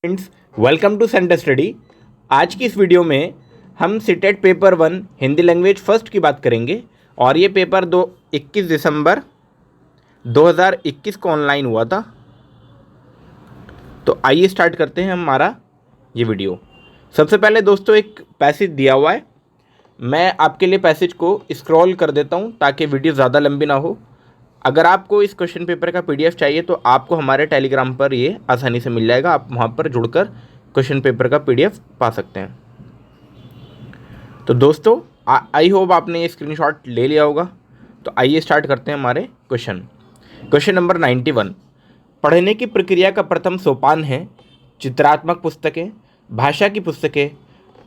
Friends, welcome to centre study. आज की इस वीडियो में हम CTET paper 1 Hindi language first की बात करेंगे और ये पेपर 21 दिसंबर 2021 को ऑनलाइन हुआ था। तो आइए स्टार्ट करते हैं हमारा ये वीडियो। सबसे पहले दोस्तों एक पैसेज दिया हुआ है, मैं आपके लिए पैसेज को स्क्रॉल कर देता हूँ ताकि वीडियो ज़्यादा लंबी ना हो। अगर आपको इस क्वेश्चन पेपर का पीडीएफ चाहिए तो आपको हमारे टेलीग्राम पर ये आसानी से मिल जाएगा, आप वहाँ पर जुड़कर क्वेश्चन पेपर का पीडीएफ पा सकते हैं। तो दोस्तों आई होप आपने ये स्क्रीनशॉट ले लिया होगा। तो आइए स्टार्ट करते हैं हमारे क्वेश्चन नंबर 91। पढ़ने की प्रक्रिया का प्रथम सोपान है चित्रात्मक पुस्तकें, भाषा की पुस्तकें,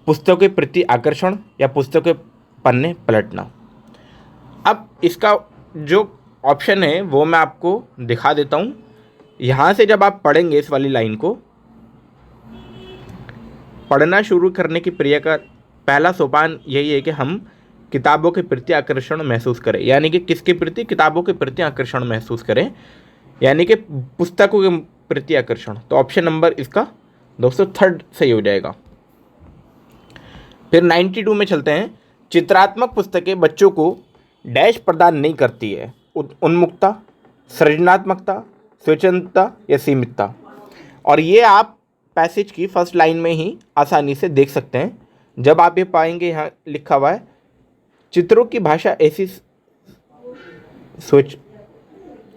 पुस्तकों के प्रति आकर्षण या पुस्तकों के पन्ने पलटना। अब इसका जो ऑप्शन है वो मैं आपको दिखा देता हूँ। यहाँ से जब आप पढ़ेंगे इस वाली लाइन को, पढ़ना शुरू करने की प्रक्रिया का पहला सोपान यही है कि हम किताबों के प्रति आकर्षण महसूस करें, यानी कि किसके प्रति? किताबों के प्रति आकर्षण महसूस करें, यानी कि पुस्तकों के प्रति आकर्षण। तो ऑप्शन नंबर इसका दोस्तों थर्ड सही हो जाएगा। फिर 92 में चलते हैं। चित्रात्मक पुस्तकें बच्चों को डैश प्रदान नहीं करती है, उन्मुक्तता, सृजनात्मकता, स्वतंत्रता या सीमितता। और ये आप पैसेज की फर्स्ट लाइन में ही आसानी से देख सकते हैं। जब आप ये पाएंगे, यहाँ लिखा हुआ है चित्रों की भाषा ऐसी सोच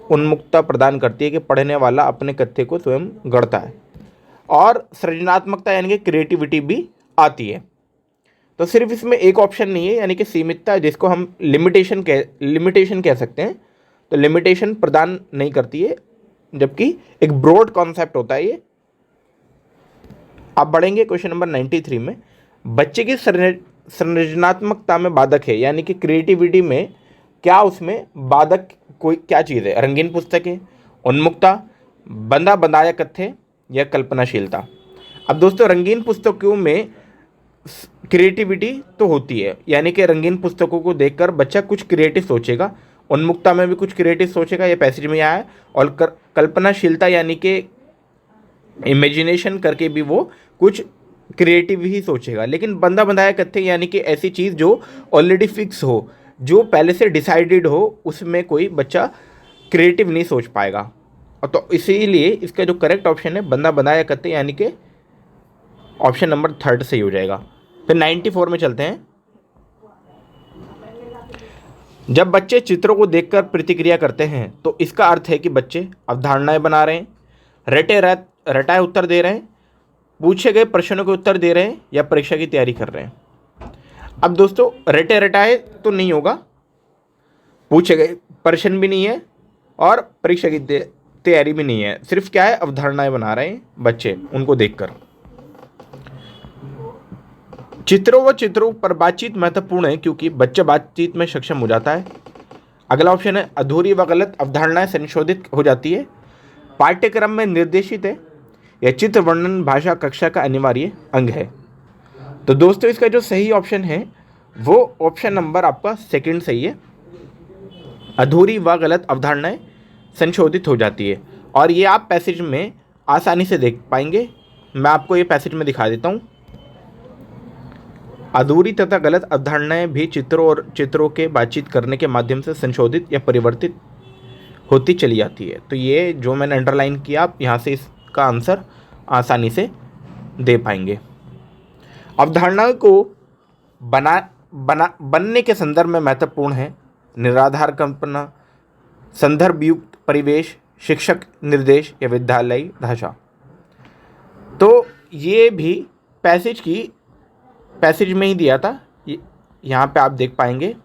उन्मुक्तता प्रदान करती है कि पढ़ने वाला अपने कथ्य को स्वयं गढ़ता है, और सृजनात्मकता यानी कि क्रिएटिविटी भी आती है। तो सिर्फ इसमें एक ऑप्शन नहीं है, यानी कि सीमितता, जिसको हम लिमिटेशन कह सकते हैं। तो लिमिटेशन प्रदान नहीं करती है, जबकि एक ब्रॉड कॉन्सेप्ट होता है ये। आप बढ़ेंगे क्वेश्चन नंबर 93 में। बच्चे की सृजनात्मकता में बाधक है, यानी कि क्रिएटिविटी में क्या उसमें बाधक कोई क्या चीज़ है? रंगीन पुस्तकें, उन्मुक्तता, बंधा बंधाया कथ्य या कल्पनाशीलता। अब दोस्तों रंगीन पुस्तकों में क्रिएटिविटी तो होती है, यानी कि रंगीन पुस्तकों को देखकर बच्चा कुछ क्रिएटिव सोचेगा, उन्मुक्तता में भी कुछ क्रिएटिव सोचेगा, ये पैसेज में आया है। और कल्पनाशीलता यानी कि इमेजिनेशन करके भी वो कुछ क्रिएटिव ही सोचेगा। लेकिन बंधा बंधाया कथ्य यानी कि ऐसी चीज़ जो ऑलरेडी फिक्स हो, जो पहले से डिसाइडेड हो, उसमें कोई बच्चा क्रिएटिव नहीं सोच पाएगा। और तो इसीलिए इसका जो करेक्ट ऑप्शन है बंधा बंधाया कथ्य, यानी कि ऑप्शन नंबर थर्ड सही हो जाएगा। फिर 94 में चलते हैं। जब बच्चे चित्रों को देखकर प्रतिक्रिया करते हैं तो इसका अर्थ है कि बच्चे अवधारणाएं बना रहे हैं, रटाए उत्तर दे रहे हैं, पूछे गए प्रश्नों के उत्तर दे रहे हैं या परीक्षा की तैयारी कर रहे हैं। अब दोस्तों रटाए तो नहीं होगा, पूछे गए प्रश्न भी नहीं है और परीक्षा की तैयारी भी नहीं है। सिर्फ क्या है? अवधारणाएं बना रहे हैं बच्चे उनको देखकर। चित्रों पर बातचीत महत्वपूर्ण है क्योंकि बच्चा बातचीत में सक्षम हो जाता है। अगला ऑप्शन है अधूरी व गलत अवधारणाएं संशोधित हो जाती है, पाठ्यक्रम में निर्देशित है या चित्र वर्णन भाषा कक्षा का अनिवार्य अंग है। तो दोस्तों इसका जो सही ऑप्शन है वो ऑप्शन नंबर आपका सेकंड सही है। अधूरी व गलत अवधारणाएं संशोधित हो जाती है, और ये आप पैसेज में आसानी से देख पाएंगे। मैं आपको ये पैसेज में दिखा देता हूँ। अधूरी तथा गलत अवधारणाएं भी चित्रों के बातचीत करने के माध्यम से संशोधित या परिवर्तित होती चली जाती है। तो ये जो मैंने अंडरलाइन किया, आप यहाँ से इसका आंसर आसानी से दे पाएंगे। अवधारणाओं को बनने के संदर्भ में महत्वपूर्ण है निराधार कल्पना, संदर्भयुक्त परिवेश, शिक्षक निर्देश या विद्यालयी भाषा। तो ये भी पैसेज में ही दिया था, यहाँ पे आप देख पाएंगे।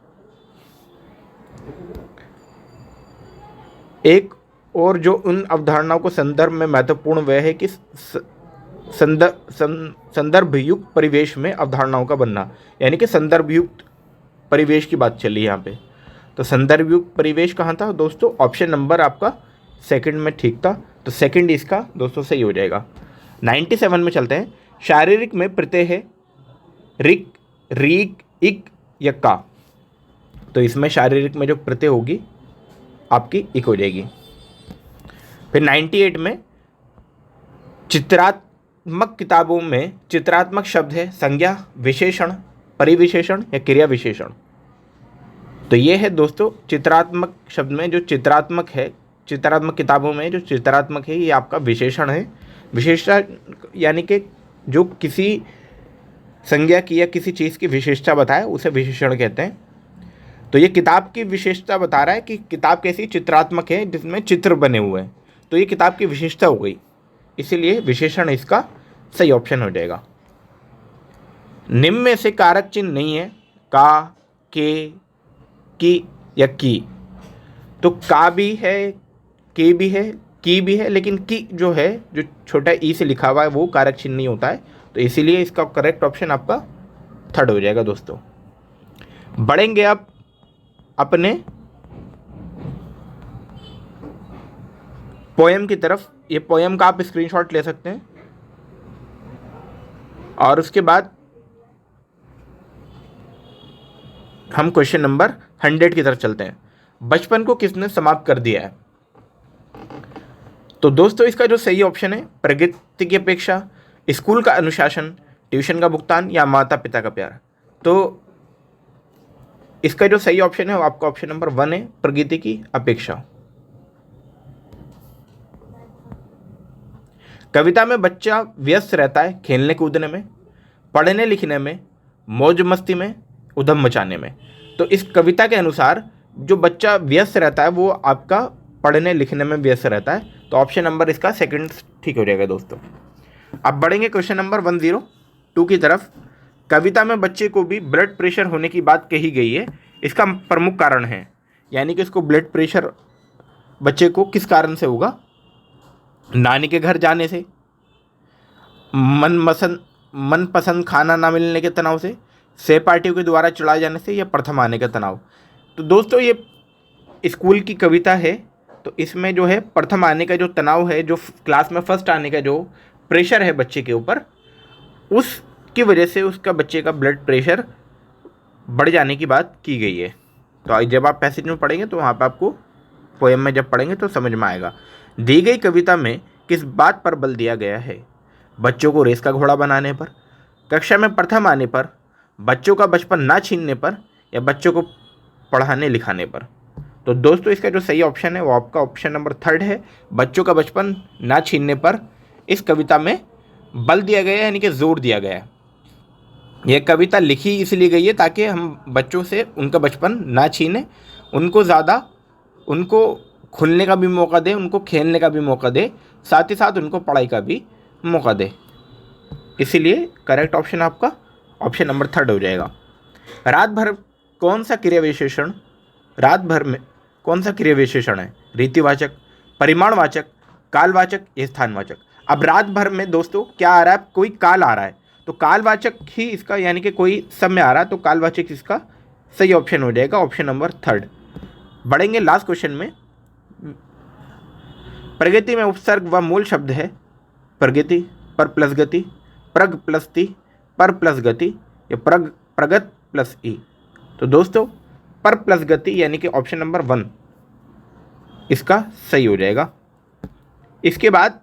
एक और जो उन अवधारणाओं को संदर्भ में महत्वपूर्ण वह है कि संदर्भयुक्त परिवेश में अवधारणाओं का बनना, यानी कि संदर्भयुक्त परिवेश की बात चल रही है यहाँ पे। तो संदर्भयुक्त परिवेश कहाँ था दोस्तों? ऑप्शन नंबर आपका सेकंड में ठीक था, तो सेकंड इसका दोस्तों सही हो जाएगा। 97 में चलते हैं। शारीरिक में प्रत्यय है रिक, रीक, इक या का। तो इसमें शारीरिक में जो प्रत्यय होगी आपकी इक हो जाएगी। फिर 98 में चित्रात्मक किताबों में चित्रात्मक शब्द है संज्ञा, विशेषण, परिविशेषण या क्रिया विशेषण। तो ये है दोस्तों चित्रात्मक शब्द में जो चित्रात्मक है, चित्रात्मक किताबों में जो चित्रात्मक है ये आपका विशेषण है। विशेषता यानी कि जो किसी संज्ञा की या किसी चीज़ की विशेषता बताए उसे विशेषण कहते हैं। तो ये किताब की विशेषता बता रहा है कि किताब कैसी चित्रात्मक है जिसमें चित्र बने हुए हैं, तो ये किताब की विशेषता हो गई, इसीलिए विशेषण इसका सही ऑप्शन हो जाएगा। निम्न में से कारक चिन्ह नहीं है का, के, की या की। तो का भी है, के भी है, की भी है, लेकिन की जो है जो छोटा ई से लिखा हुआ है वो कारक चिन्ह नहीं होता है, तो इसीलिए इसका करेक्ट ऑप्शन आपका थर्ड हो जाएगा दोस्तों। बढ़ेंगे अब अपने पोएम की तरफ। ये पोएम का आप स्क्रीनशॉट ले सकते हैं और उसके बाद हम क्वेश्चन नंबर 100 की तरफ चलते हैं। बचपन को किसने समाप्त कर दिया है? तो दोस्तों इसका जो सही ऑप्शन है प्रगति की अपेक्षा, स्कूल का अनुशासन, ट्यूशन का भुगतान या माता पिता का प्यार। तो इसका जो सही ऑप्शन है वो आपका ऑप्शन नंबर 1 है, प्रगति की अपेक्षा। कविता में बच्चा व्यस्त रहता है खेलने कूदने में, पढ़ने लिखने में, मौज मस्ती में, उधम मचाने में। तो इस कविता के अनुसार जो बच्चा व्यस्त रहता है वो आपका पढ़ने लिखने में व्यस्त रहता है, तो ऑप्शन नंबर इसका सेकंड ठीक हो जाएगा दोस्तों। अब बढ़ेंगे क्वेश्चन नंबर 102 की तरफ। कविता में बच्चे को भी ब्लड प्रेशर होने की बात कही गई है, इसका प्रमुख कारण है, यानी कि इसको ब्लड प्रेशर बच्चे को किस कारण से होगा? नानी के घर जाने से, मनपसंद खाना ना मिलने के तनाव से, सहपाठियों के द्वारा चढ़ाए जाने से या प्रथम आने का तनाव। तो दोस्तों ये स्कूल की कविता है, तो इसमें जो है प्रथम आने का जो तनाव है, जो क्लास में फर्स्ट आने का जो प्रेशर है बच्चे के ऊपर, उसकी वजह से उसका बच्चे का ब्लड प्रेशर बढ़ जाने की बात की गई है। तो जब आप पैसेज में पढ़ेंगे तो वहाँ पर आपको पोएम में जब पढ़ेंगे तो समझ में आएगा। दी गई कविता में किस बात पर बल दिया गया है? बच्चों को रेस का घोड़ा बनाने पर, कक्षा में प्रथम आने पर, बच्चों का बचपन ना छीनने पर या बच्चों को पढ़ाने लिखाने पर। तो दोस्तों इसका जो सही ऑप्शन है वो आपका ऑप्शन नंबर 3 है, बच्चों का बचपन ना छीनने पर इस कविता में बल दिया गया है, यानी कि जोर दिया गया है। यह कविता लिखी इसलिए गई है ताकि हम बच्चों से उनका बचपन ना छीने, उनको खुलने का भी मौका दे, उनको खेलने का भी मौका दे, साथ ही साथ उनको पढ़ाई का भी मौका दे। इसीलिए करेक्ट ऑप्शन आपका ऑप्शन नंबर 3 हो जाएगा। रात भर कौन सा क्रिया विशेषण, रात भर में कौन सा क्रिया विशेषण है? रीतिवाचक, परिमाणवाचक, कालवाचक या स्थानवाचक। अब रात भर में दोस्तों क्या आ रहा है? कोई काल आ रहा है, तो कालवाचक ही इसका, यानी कि कोई समय आ रहा है, तो कालवाचक इसका सही ऑप्शन हो जाएगा, ऑप्शन नंबर 3। बढ़ेंगे लास्ट क्वेश्चन में। प्रगति में उपसर्ग व मूल शब्द है प्रगति, पर प्लस गति, प्रग प्लस ति, पर प्लस गति या प्रगत प्लस ई। तो दोस्तों पर प्लस गति यानी कि ऑप्शन नंबर 1 इसका सही हो जाएगा। इसके बाद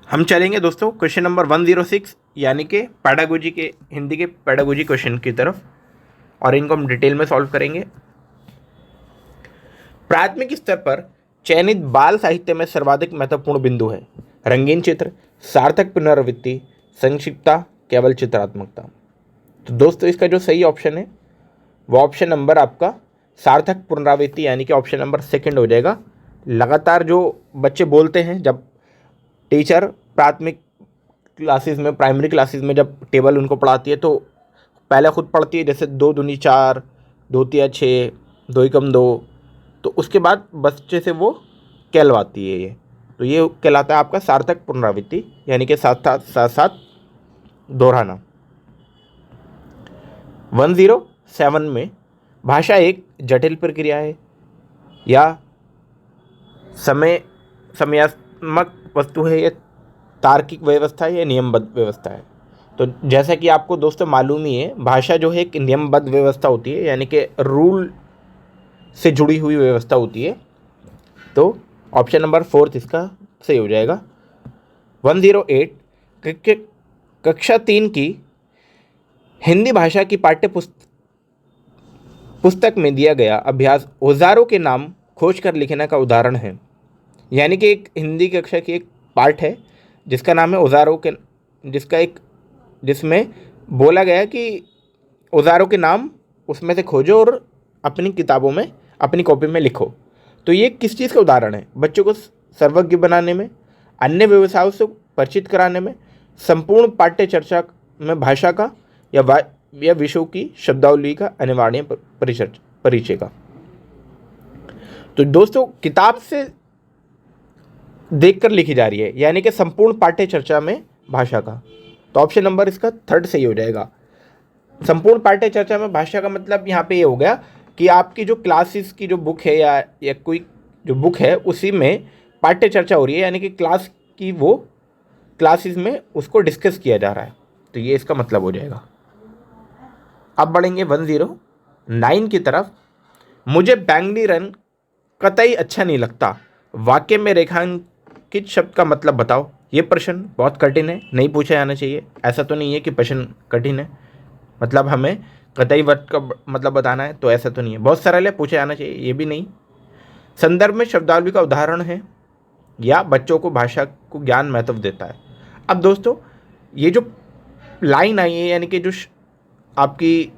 हम चलेंगे दोस्तों क्वेश्चन नंबर 106 यानी कि पैडागोजी के, हिंदी के पैडागोजी क्वेश्चन की तरफ, और इनको हम डिटेल में सॉल्व करेंगे। प्राथमिक स्तर पर चयनित बाल साहित्य में सर्वाधिक महत्वपूर्ण बिंदु है रंगीन चित्र, सार्थक पुनरावृत्ति, संक्षिप्तता, केवल चित्रात्मकता। तो दोस्तों इसका जो सही ऑप्शन है वो ऑप्शन नंबर आपका सार्थक पुनरावृत्ति यानी कि ऑप्शन नंबर 2 हो जाएगा। लगातार जो बच्चे बोलते हैं, जब टीचर प्राथमिक क्लासेस में, प्राइमरी क्लासेस में जब टेबल उनको पढ़ाती है तो पहले खुद पढ़ती है, जैसे 2 दूनी 4, 2 तिया 6, 2 एकम 2, तो उसके बाद बच्चे से वो कहलवाती है ये, तो ये कहलाता है आपका सार्थक पुनरावृत्ति यानी कि साथ साथ दोहराना। 107 में भाषा एक जटिल प्रक्रिया है या समयात्मक वस्तु है या तार्किक व्यवस्था है या नियमबद्ध व्यवस्था है। तो जैसा कि आपको दोस्तों मालूम ही है, भाषा जो है एक नियमबद्ध व्यवस्था होती है, यानी कि रूल से जुड़ी हुई व्यवस्था होती है। तो ऑप्शन नंबर 4 इसका सही हो जाएगा। 108 कक्षा 3 की हिंदी भाषा की पाठ्य पुस्तक में दिया गया अभ्यास औजारों के नाम खोज कर लिखने का उदाहरण है। यानी कि एक हिंदी कक्षा की एक पाठ है जिसका नाम है औजारों के, जिसमें बोला गया कि औजारों के नाम उसमें से खोजो और अपनी किताबों में, अपनी कॉपी में लिखो। तो ये किस चीज़ का उदाहरण है? बच्चों को सर्वज्ञ बनाने में, अन्य व्यवसायों से परिचित कराने में, संपूर्ण पाठ्य चर्चा में भाषा का या विषयों की शब्दावली का अनिवार्य परिचय का। तो दोस्तों किताब से देखकर लिखी जा रही है, यानी कि संपूर्ण पाठ्य चर्चा में भाषा का। तो ऑप्शन नंबर इसका थर्ड सही हो जाएगा। संपूर्ण पाठ्य चर्चा में भाषा का मतलब यहाँ पे ये हो गया कि आपकी जो क्लासेस की जो बुक है या कोई जो बुक है उसी में पाठ्य चर्चा हो रही है, यानी कि क्लास की वो क्लासेस में उसको डिस्कस किया जा रहा है। तो ये इसका मतलब हो जाएगा। अब बढ़ेंगे 109 की तरफ। मुझे बैंगनी रंग कतई अच्छा नहीं लगता, वाक्य में रेखांकित शब्द का मतलब बताओ। ये प्रश्न बहुत कठिन है, नहीं पूछा जाना चाहिए। ऐसा तो नहीं है कि प्रश्न कठिन है मतलब हमें कतई वर्ड का मतलब बताना है, तो ऐसा तो नहीं है। बहुत सरल है, पूछा जाना चाहिए, ये भी नहीं। संदर्भ में शब्दावली का उदाहरण है या बच्चों को भाषा को ज्ञान महत्व देता है। अब दोस्तों ये जो लाइन आई है, यानी कि जो आपकी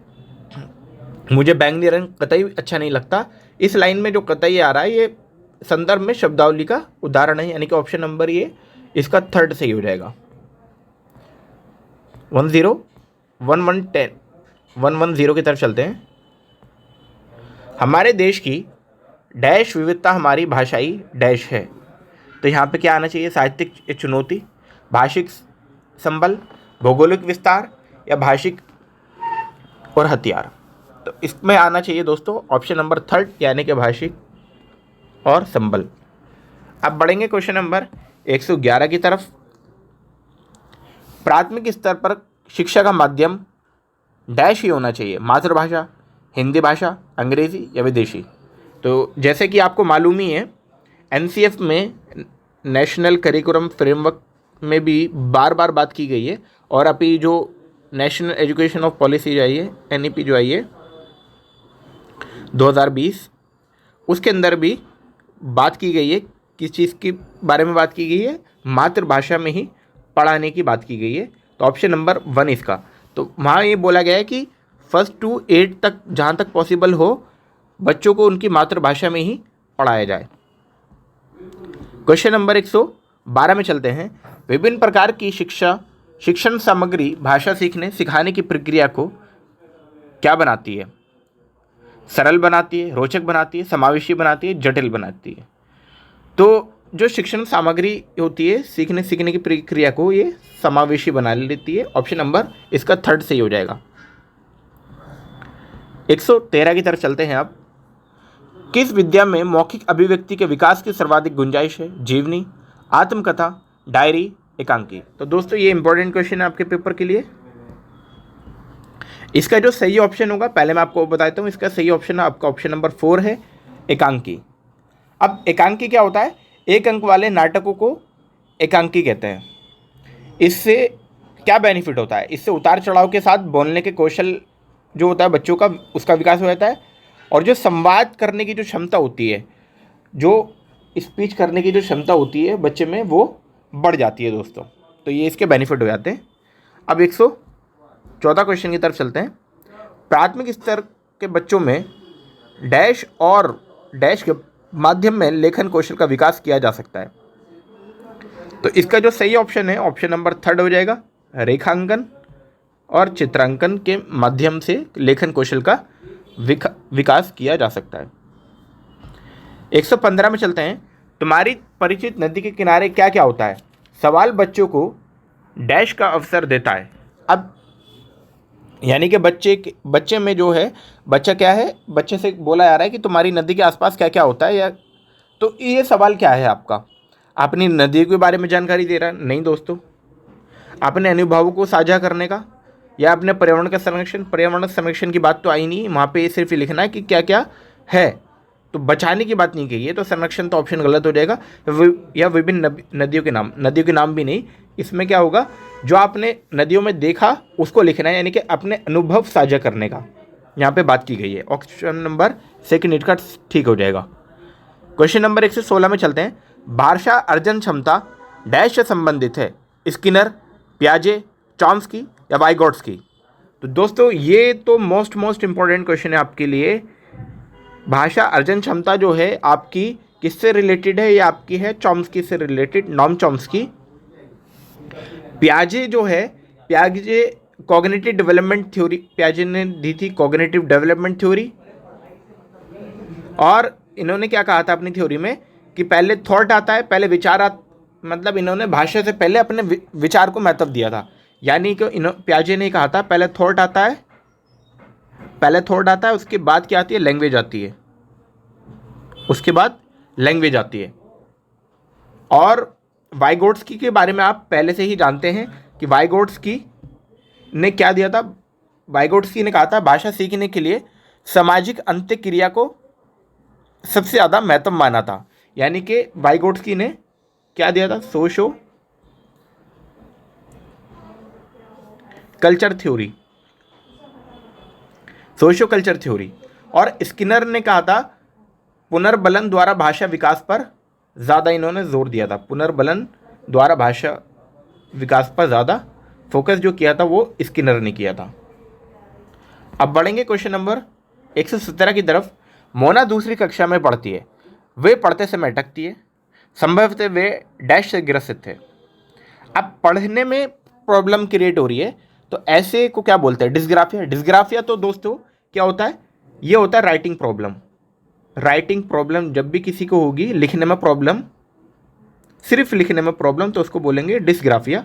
मुझे बैंगनी रंग कतई अच्छा नहीं लगता, इस लाइन में जो कतई आ रहा है ये संदर्भ में शब्दावली का उदाहरण है, यानी कि ऑप्शन नंबर ये इसका थर्ड सही हो जाएगा। 110 की तरफ चलते हैं। हमारे देश की डैश विविधता हमारी भाषाई डैश है। तो यहाँ पे क्या आना चाहिए? साहित्यिक चुनौती, भाषिक संबल, भौगोलिक विस्तार या भाषिक और हथियार। तो इसमें आना चाहिए दोस्तों ऑप्शन नंबर थर्ड, यानी कि भाषिक और संबल। अब बढ़ेंगे क्वेश्चन नंबर 111 की तरफ। प्राथमिक स्तर पर शिक्षा का माध्यम डैश ही होना चाहिए, मातृभाषा, हिंदी भाषा, अंग्रेजी या विदेशी। तो जैसे कि आपको मालूम ही है, एनसीएफ में नेशनल करिकुलम फ्रेमवर्क में भी बार बार बात की गई है, और अभी जो नेशनल एजुकेशन ऑफ पॉलिसी जो आई है, एनईपी जो आई है 2020, उसके अंदर भी बात की गई है। किस चीज़ के बारे में बात की गई है? मातृभाषा में ही पढ़ाने की बात की गई है। तो ऑप्शन नंबर 1 इसका। तो वहाँ ये बोला गया है कि 1st to 8 तक जहाँ तक पॉसिबल हो बच्चों को उनकी मातृभाषा में ही पढ़ाया जाए। क्वेश्चन नंबर 112 में चलते हैं। विभिन्न प्रकार की शिक्षण सामग्री भाषा सीखने सिखाने की प्रक्रिया को क्या बनाती है? सरल बनाती है, रोचक बनाती है, समावेशी बनाती है, जटिल बनाती है। तो जो शिक्षण सामग्री होती है सीखने की प्रक्रिया को ये समावेशी बना लेती है। ऑप्शन नंबर इसका थर्ड सही हो जाएगा। 113 की तरफ चलते हैं। अब किस विद्या में मौखिक अभिव्यक्ति के विकास की सर्वाधिक गुंजाइश है? जीवनी, आत्मकथा, डायरी, एकांकी। तो दोस्तों ये इंपॉर्टेंट क्वेश्चन है आपके पेपर के लिए। इसका जो सही ऑप्शन होगा, पहले मैं आपको बताता हूँ, इसका सही ऑप्शन आपका ऑप्शन नंबर 4 है, एकांकी। अब एकांकी क्या होता है? एक अंक वाले नाटकों को एकांकी कहते हैं। इससे क्या बेनिफिट होता है? इससे उतार चढ़ाव के साथ बोलने के कौशल जो होता है बच्चों का, उसका विकास हो जाता है, और जो संवाद करने की जो क्षमता होती है, जो स्पीच करने की जो क्षमता होती है बच्चे में, वो बढ़ जाती है दोस्तों। तो ये इसके बेनिफिट हो जाते हैं। अब 114 क्वेश्चन की तरफ चलते हैं। प्राथमिक स्तर के बच्चों में डैश और डैश के माध्यम में लेखन कौशल का विकास किया जा सकता है। तो इसका जो सही ऑप्शन है ऑप्शन नंबर थर्ड हो जाएगा। रेखांकन और चित्रांकन के माध्यम से लेखन कौशल का विकास किया जा सकता है। 115 में चलते हैं। तुम्हारी परिचित नदी के किनारे क्या क्या होता है? सवाल बच्चों को डैश का अवसर देता है। अब यानी कि बच्चे में जो है, बच्चा क्या है, बच्चे से बोला जा रहा है कि तुम्हारी नदी के आसपास क्या क्या होता है, या तो ये सवाल क्या है आपका? अपनी नदी के बारे में जानकारी दे रहा है? नहीं दोस्तों। अपने अनुभवों को साझा करने का, या अपने पर्यावरण संरक्षण की बात तो आई नहीं। वहाँ पे सिर्फ लिखना है कि क्या क्या है। तो बचाने की बात नहीं कही है, तो संरक्षण तो ऑप्शन गलत हो जाएगा। या विभिन्न नदियों के नाम भी नहीं, इसमें क्या होगा, जो आपने नदियों में देखा उसको लिखना है, यानी कि अपने अनुभव साझा करने का यहाँ पे बात की गई है। ऑप्शन नंबर सेकंड इसका ठीक हो जाएगा। क्वेश्चन नंबर 116 में चलते हैं। भाषा अर्जन क्षमता डैश से संबंधित है, स्किनर, पियाजे, चॉम्स्की या वाइगोट्स्की। तो दोस्तों ये तो मोस्ट इंपॉर्टेंट क्वेश्चन है आपके लिए। भाषा अर्जन क्षमता जो है आपकी किससे रिलेटेड है, ये आपकी है चॉम्स्की से रिलेटेड, नॉम चॉम्स्की। पियाजे जो है, पियाजे कॉग्निटिव डेवलपमेंट थ्योरी, पियाजे ने दी थी कॉग्निटिव डेवलपमेंट थ्योरी। और इन्होंने क्या कहा था अपनी थ्योरी में कि पहले थॉट आता है, पहले विचार मतलब इन्होंने भाषा से पहले अपने विचार को महत्व दिया था। यानी कि पियाजे ने कहा था पहले थॉट आता है, उसके बाद क्या आती है, लैंग्वेज आती है, उसके बाद लैंग्वेज आती है। और वाइगोट्स्की के बारे में आप पहले से ही जानते हैं कि वाइगोट्स्की ने क्या दिया था। वाइगोट्स्की ने कहा था भाषा सीखने के लिए सामाजिक अंत्यक्रिया को सबसे ज़्यादा महत्व माना था। यानी कि वाइगोट्स्की ने क्या दिया था, सोशो कल्चर थ्योरी। और स्किनर ने कहा था पुनर्बलन द्वारा भाषा विकास पर ज़्यादा इन्होंने जोर दिया था। पुनर्बलन द्वारा भाषा विकास पर ज़्यादा फोकस जो किया था वो स्किनर ने किया था। अब बढ़ेंगे क्वेश्चन नंबर 117 की तरफ। मोना दूसरी कक्षा में पढ़ती है, वे पढ़ते समय अटकती है, संभवतः वे डैश से ग्रसित थे। अब पढ़ने में प्रॉब्लम क्रिएट हो रही है, तो ऐसे को क्या बोलते हैं, डिस्ग्राफिया। तो दोस्तों क्या होता है, ये होता है राइटिंग प्रॉब्लम। जब भी किसी को होगी लिखने में प्रॉब्लम, सिर्फ लिखने में प्रॉब्लम, तो उसको बोलेंगे डिस्ग्राफिया।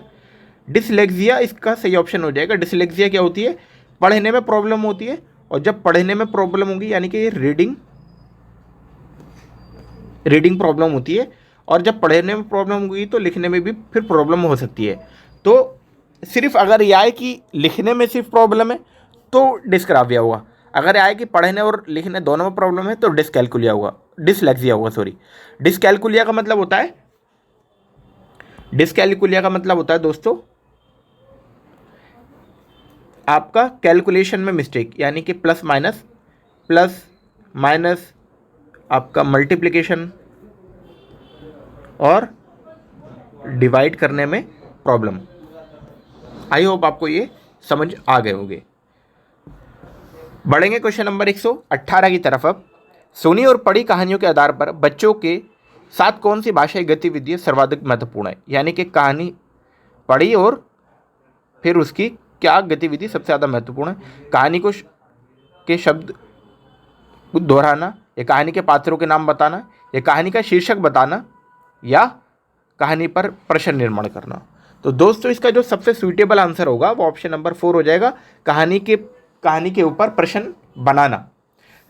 डिसलेक्सिया इसका सही ऑप्शन हो जाएगा। डिसलेक्सिया क्या होती है, पढ़ने में प्रॉब्लम होती है, और जब पढ़ने में प्रॉब्लम होगी यानी कि रीडिंग प्रॉब्लम होती है, और जब पढ़ने में प्रॉब्लम होगी तो लिखने में भी फिर प्रॉब्लम हो सकती है। तो सिर्फ अगर यह आए कि लिखने में सिर्फ प्रॉब्लम है तो डिस्ग्राफिया हुआ, अगर आए कि पढ़ने और लिखने दोनों में प्रॉब्लम है तो डिसलेक्सिया हुआ। डिसकैलकुलिया का मतलब होता है दोस्तों आपका कैलकुलेशन में मिस्टेक, यानी कि प्लस माइनस आपका मल्टीप्लिकेशन और डिवाइड करने में प्रॉब्लम। आई होप आपको ये समझ आ गए होंगे। बढ़ेंगे क्वेश्चन नंबर 118 की तरफ। अब सुनी और पढ़ी कहानियों के आधार पर बच्चों के साथ कौन सी भाषाई गतिविधि सर्वाधिक महत्वपूर्ण है। यानी कि कहानी पढ़ी और फिर उसकी क्या गतिविधि सबसे ज़्यादा महत्वपूर्ण है। कहानी के शब्द को दोहराना, या कहानी के पात्रों के नाम बताना, या कहानी का शीर्षक बताना, या कहानी पर प्रश्न निर्माण करना। तो दोस्तों इसका जो सबसे सूटेबल आंसर होगा वो ऑप्शन नंबर 4 हो जाएगा, कहानी के ऊपर प्रश्न बनाना।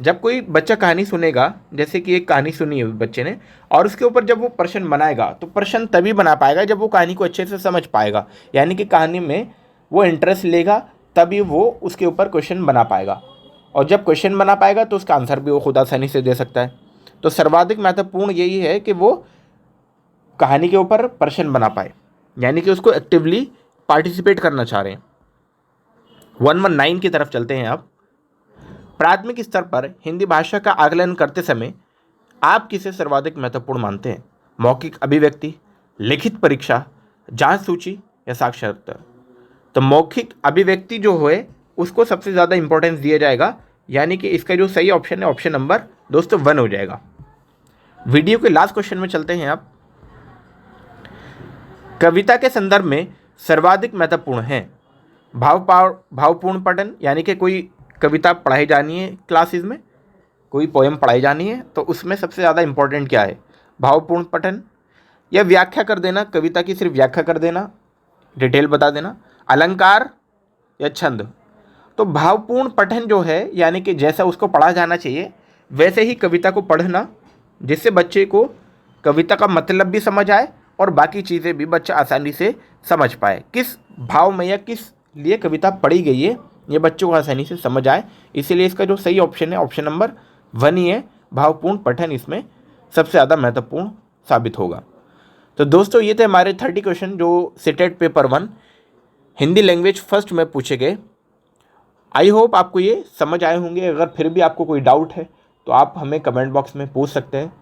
जब कोई बच्चा कहानी सुनेगा, जैसे कि एक कहानी सुनी है बच्चे ने, और उसके ऊपर जब वो प्रश्न बनाएगा तो प्रश्न तभी बना पाएगा जब वो कहानी को अच्छे से समझ पाएगा, यानी कि कहानी में वो इंटरेस्ट लेगा, तभी वो उसके ऊपर क्वेश्चन बना पाएगा। और जब क्वेश्चन बना पाएगा तो उसका आंसर भी वो खुद आसानी से दे सकता है। तो सर्वाधिक महत्वपूर्ण यही है कि वो कहानी के ऊपर प्रश्न बना पाए, यानी कि उसको एक्टिवली पार्टिसिपेट करना चाह रहे हैं। 119 की तरफ चलते हैं। आप प्राथमिक स्तर पर हिंदी भाषा का आकलन करते समय आप किसे सर्वाधिक महत्वपूर्ण मानते हैं, मौखिक अभिव्यक्ति, लिखित परीक्षा, जांच सूची या साक्षरता। तो मौखिक अभिव्यक्ति जो है उसको सबसे ज़्यादा इंपॉर्टेंस दिया जाएगा, यानी कि इसका जो सही ऑप्शन है ऑप्शन नंबर दोस्तों 1 हो जाएगा। वीडियो के लास्ट क्वेश्चन में चलते हैं। आप कविता के संदर्भ में सर्वाधिक महत्वपूर्ण है भावपूर्ण पठन, यानी कि कोई कविता पढ़ाई जानी है क्लासेस में, कोई पोएम पढ़ाई जानी है तो उसमें सबसे ज़्यादा इंपॉर्टेंट क्या है, भावपूर्ण पठन, या व्याख्या कर देना, कविता की सिर्फ व्याख्या कर देना, डिटेल बता देना, अलंकार या छंद। तो भावपूर्ण पठन जो है यानी कि जैसा उसको पढ़ा जाना चाहिए वैसे ही कविता को पढ़ना, जिससे बच्चे को कविता का मतलब भी समझ आए और बाकी चीज़ें भी बच्चा आसानी से समझ पाए, किस भाव में या किस लिए कविता पढ़ी गई है ये बच्चों को आसानी से समझ आए। इसीलिए इसका जो सही ऑप्शन है ऑप्शन नंबर 1 ही है, भावपूर्ण पठन इसमें सबसे ज़्यादा महत्वपूर्ण साबित होगा। तो दोस्तों ये थे हमारे 30 क्वेश्चन जो CTET paper 1 Hindi language first में पूछे गए। आई होप आपको ये समझ आए होंगे। अगर फिर भी आपको कोई डाउट है तो आप हमें कमेंट बॉक्स में पूछ सकते हैं।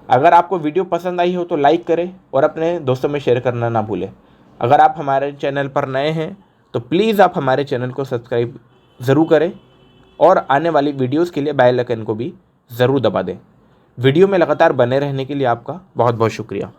अगर आपको वीडियो पसंद आई हो तो लाइक करें और अपने दोस्तों में शेयर करना ना भूलें। अगर आप हमारे चैनल पर नए हैं तो प्लीज़ आप हमारे चैनल को सब्सक्राइब ज़रूर करें और आने वाली वीडियोज़ के लिए बेल आइकन को भी ज़रूर दबा दें। वीडियो में लगातार बने रहने के लिए आपका बहुत बहुत शुक्रिया।